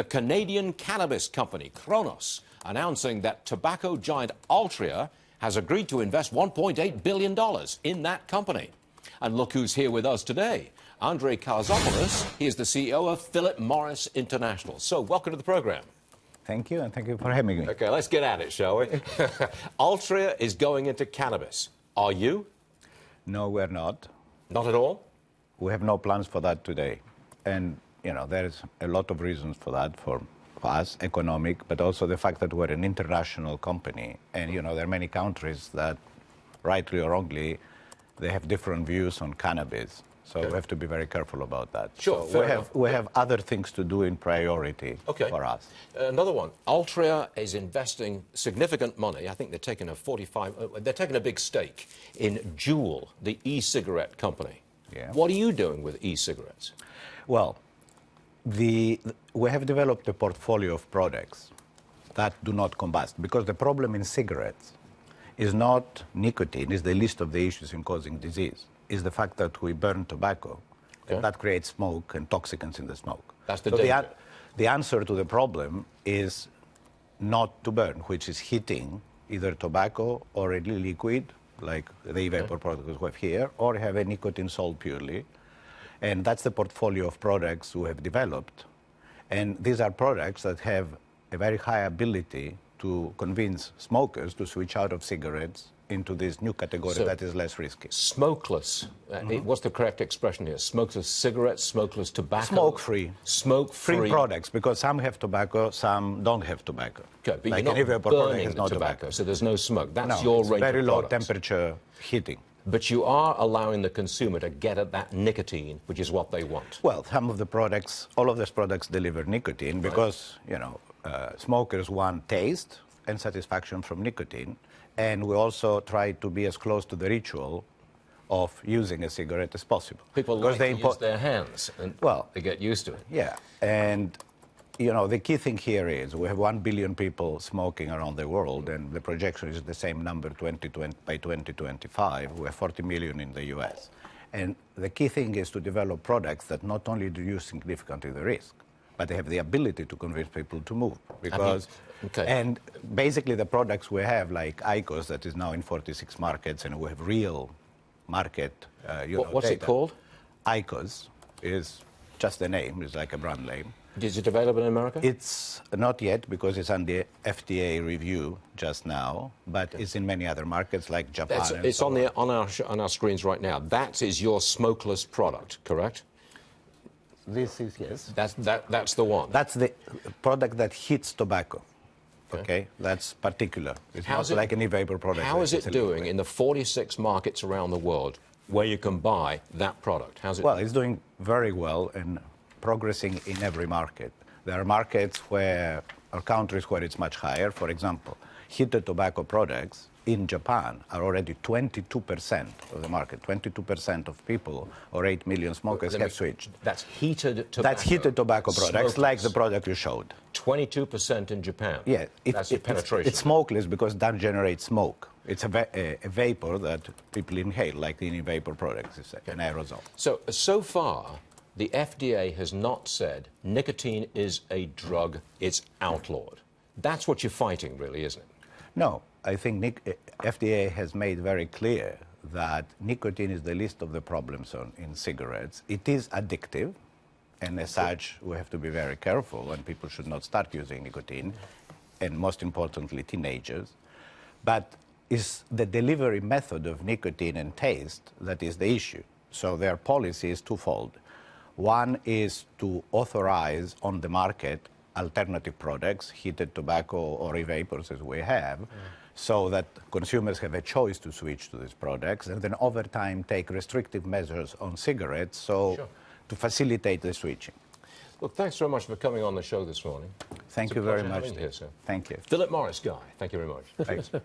The Canadian cannabis company, Cronos, announcing that tobacco giant Altria has agreed to invest $1.8 billion in that company. And look who's here with us today. Andre Calantzopoulos, he is the CEO of Philip Morris International. So welcome to the program. Thank you, and thank you for having me. Okay, let's get at it, shall we? Altria is going into cannabis. Are you? No, we're not. Not at all? We have no plans for that today. And, you know, there's a lot of reasons for that, for us, economic, but also the fact that we're an international company. And, you know, there are many countries that, rightly or wrongly, they have different views on cannabis. So we have to be very careful about that. Sure, so we have other things to do in priority for us. Another one. Altria is investing significant money. I think they're taking a big stake in Juul, the e-cigarette company. Yeah. What are you doing with e-cigarettes? Well, we have developed a portfolio of products that do not combust, because the problem in cigarettes is not nicotine, is the least of the issues in causing disease. Is the fact that we burn tobacco, and that creates smoke and toxicants in the smoke. That's the danger. The answer to the problem is not to burn, which is heating either tobacco or a liquid, like the e-vapor products we have here, or have a nicotine sold purely. And that's the portfolio of products we have developed. And these are products that have a very high ability to convince smokers to switch out of cigarettes into this new category that is less risky. Smokeless. What's the correct expression here? Smokeless cigarettes, smokeless tobacco? Smoke-free. Smoke-free. Free products, because some have tobacco, some don't have tobacco. Okay, but like you're not burning the tobacco, so there's no smoke. That's your range of very low products. temperature heating. But you are allowing the consumer to get at that nicotine, which is what they want. Well, some of the products, all of these products deliver nicotine because, you know, smokers want taste and satisfaction from nicotine. And we also try to be as close to the ritual of using a cigarette as possible. People like to use their hands, and they get used to it. Yeah, and you know, the key thing here is we have 1 billion people smoking around the world, and the projection is the same number by 2025. We have 40 million in the US. And the key thing is to develop products that not only reduce significantly the risk, but they have the ability to convince people to move. Because, and basically the products we have, like IQOS, that is now in 46 markets, and we have real market What's data. it called? IQOS is just the name, it's like a brand name. Is it available in America? It's not yet, because it's under FDA review just now, but it's in many other markets like Japan. It's on our screens right now. That is your smokeless product, correct? This is, yes. That's the one. That's the product that heats tobacco. Okay, that's particular. It's not like an e-vapor product. How is it doing in the 46 markets around the world where you can buy that product? How's it? Well, it's doing very well and progressing in every market. There are markets where, or countries where it's much higher. For example, heated tobacco products in Japan are already 22% of the market. 22% of people, or 8 million smokers, have switched. That's heated tobacco. That's heated tobacco products, like the product you showed. 22% in Japan. Yeah, that's your penetration. It's smokeless because it doesn't generate smoke. It's a vapor that people inhale, like the e-vapor products, it's an aerosol. So far, the FDA has not said nicotine is a drug, it's outlawed. That's what you're fighting, really, isn't it? No, I think FDA has made very clear that nicotine is the least of the problems in cigarettes. It is addictive, and as such, we have to be very careful, and people should not start using nicotine, and most importantly, teenagers. But it's the delivery method of nicotine and taste that is the issue. So their policy is twofold. One is to authorize on the market alternative products, heated tobacco or e-vapors as we have, so that consumers have a choice to switch to these products, and then over time take restrictive measures on cigarettes to facilitate the switching. Look, thanks very much for coming on the show this morning. Thank you very much. Here, sir. Thank you. Philip Morris guy, thank you very much. Thanks.